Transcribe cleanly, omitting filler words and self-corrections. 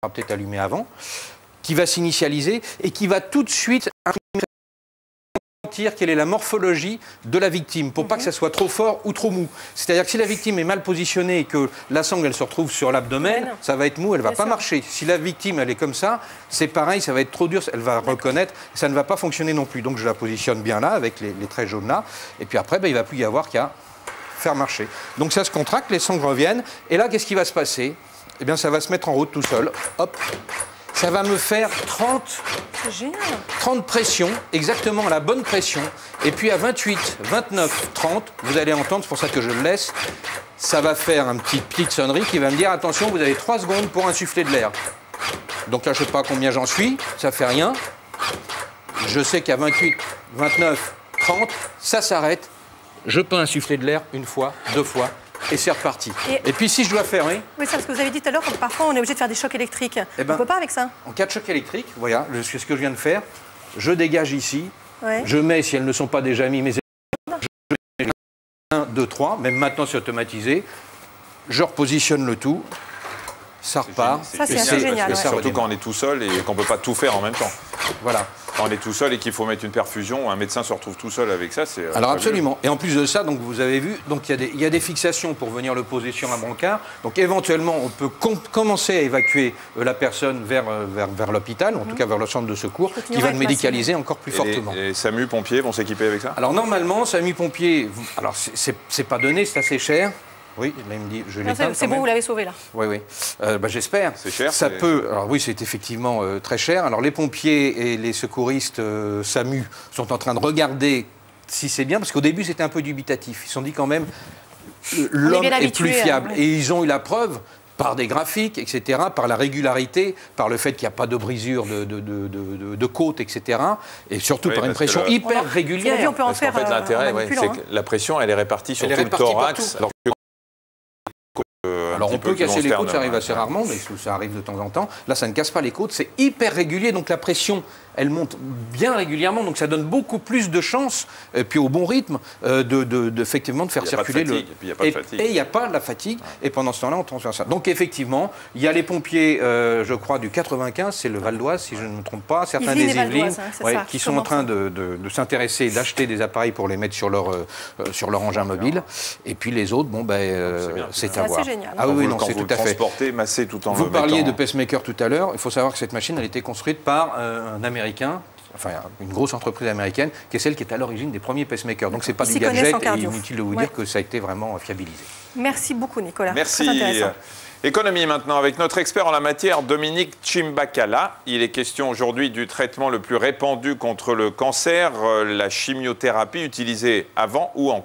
peut-être allumé avant, qui va s'initialiser et qui va tout de suite sentir quelle est la morphologie de la victime, pour pas que ça soit trop fort ou trop mou. C'est-à-dire que si la victime est mal positionnée et que la sangle elle se retrouve sur l'abdomen, ça va être mou, elle va pas marcher. Si la victime elle est comme ça, c'est pareil, ça va être trop dur, elle va reconnaître, ça ne va pas fonctionner non plus. Donc je la positionne bien là, avec les traits jaunes là, et puis après, il va plus y avoir qu'à faire marcher. Donc ça se contracte, les sangles reviennent, et là, qu'est-ce qui va se passer? Eh bien, ça va se mettre en route tout seul. Hop. Ça va me faire 30 pressions, exactement à la bonne pression. Et puis à 28, 29, 30, vous allez entendre, c'est pour ça que je le laisse, ça va faire une petite sonnerie qui va me dire, attention, vous avez 3 secondes pour insuffler de l'air. Donc là, je ne sais pas combien j'en suis, ça fait rien. Je sais qu'à 28, 29, 30, ça s'arrête. Je peux insuffler de l'air une fois, 2 fois. Et c'est reparti. Et puis si je dois faire, oui. Oui, c'est parce que vous avez dit tout à l'heure que parfois on est obligé de faire des chocs électriques. On ne peut pas avec ça. En cas de choc électrique, voilà, c'est ce que je viens de faire. Je dégage ici. Ouais. Je mets, si elles ne sont pas déjà mises, mes 1, 2, 3. Même maintenant, c'est automatisé. Je repositionne le tout. Ça repart. Ça, c'est assez génial. Surtout quand on est tout seul et qu'on ne peut pas tout faire en même temps. Voilà. Quand on est tout seul et qu'il faut mettre une perfusion, un médecin se retrouve tout seul avec ça, c'est... Alors absolument. Et en plus de ça, donc vous avez vu, donc il y a des fixations pour venir le poser sur un brancard. Donc éventuellement, on peut commencer à évacuer la personne vers l'hôpital, en tout cas vers le centre de secours, qui va le médicaliser encore plus fortement. Et SAMU, pompiers vont s'équiper avec ça? Alors normalement, SAMU, pompiers, alors c'est pas donné, c'est assez cher. Oui, là, il me dit, je l'éteins. C'est bon, vous l'avez sauvé là. Oui, oui. J'espère. C'est cher. Ça peut. Alors oui, c'est effectivement très cher. Alors les pompiers et les secouristes SAMU sont en train de regarder si c'est bien, parce qu'au début c'était un peu dubitatif. Ils se sont dit quand même, l'homme est plus fiable. Et ils ont eu la preuve par des graphiques, etc., par la régularité, par le fait qu'il n'y a pas de brisure de côte, etc., et surtout par une pression hyper régulière. On peut en faire. En fait, l'intérêt, c'est que la pression, elle est répartie sur tout le thorax. Alors on peut casser les côtes, ça arrive assez rarement, mais ça arrive de temps en temps. Là, ça ne casse pas les côtes, c'est hyper régulier, donc la pression, elle monte bien régulièrement, donc ça donne beaucoup plus de chances, et puis au bon rythme, effectivement, de faire circuler le... Et il n'y a pas la fatigue, et pendant ce temps-là, on transfère ça. Donc effectivement, il y a les pompiers, je crois, du 95, c'est le Val d'Oise, si je ne me trompe pas, certains des Yvelines, qui sont en train de s'intéresser, d'acheter des appareils pour les mettre sur leur engin mobile, et puis les autres, c'est à voir. C'est génial. Ah oui, non, quand c'est vous tout à fait. transportez, massez tout en Vous le parliez mettant... de pacemaker tout à l'heure. Il faut savoir que cette machine, elle a été construite par un Américain, enfin une grosse entreprise américaine, qui est celle qui est à l'origine des premiers pacemakers. Donc c'est pas du gadget et inutile de vous dire que ça a été vraiment fiabilisé. Merci beaucoup, Nicolas. Merci. Très intéressant. Économie maintenant avec notre expert en la matière, Dominique Chimbakala. Il est question aujourd'hui du traitement le plus répandu contre le cancer, la chimiothérapie utilisée avant ou en